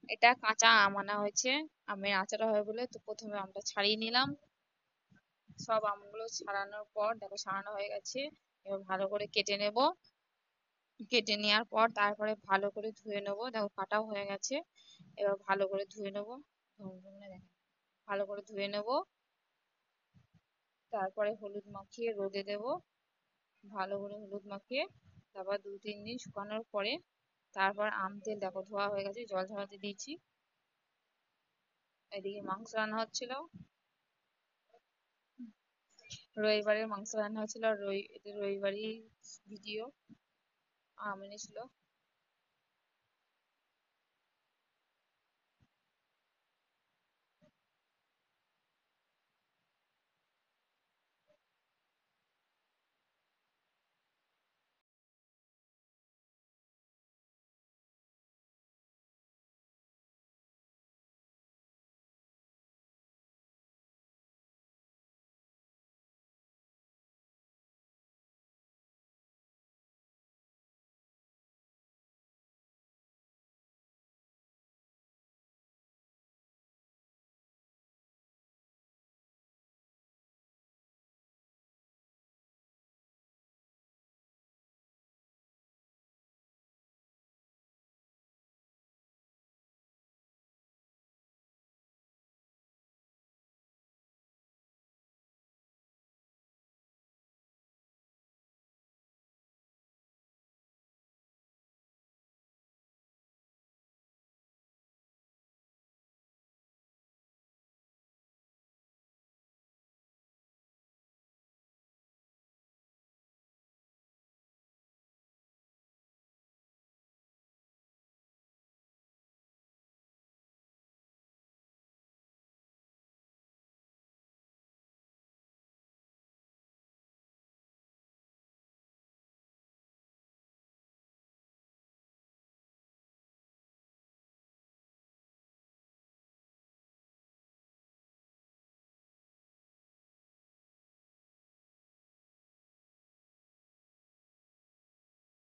এটা কাঁচা আম আনা হয়েছে, আমের আচার হবে বলে। তো প্রথমে আমটা ছাড়িয়ে নিলাম। সব আমগুলো ছাড়ানোর পর দেখো ছাড়ানো হয়ে গেছে। এবার ভালো করে কেটে নেব। কেটে নেওয়ার পর তারপরে ভালো করে ধুয়ে নেবো, দেখো কাটাও হয়ে গেছে। এবার ভালো করে ধুয়ে নেবো। দেখো ভালো করে ধুয়ে নেব। তারপরে হলুদ মাখিয়ে রোদে দেব, ভালো করে হলুদ মাখিয়ে। তারপর 2-3 দিন শুকানোর পরে তারপর আম তেল দেখো ধোয়া হয়ে গেছে, জল ঝরাতে দিয়েছি। এদিকে মাংস রান্না হচ্ছিল, রবিবারের মাংস রান্না হচ্ছিল। এটা রবিবারই ভিডিও। আম এনেছিল,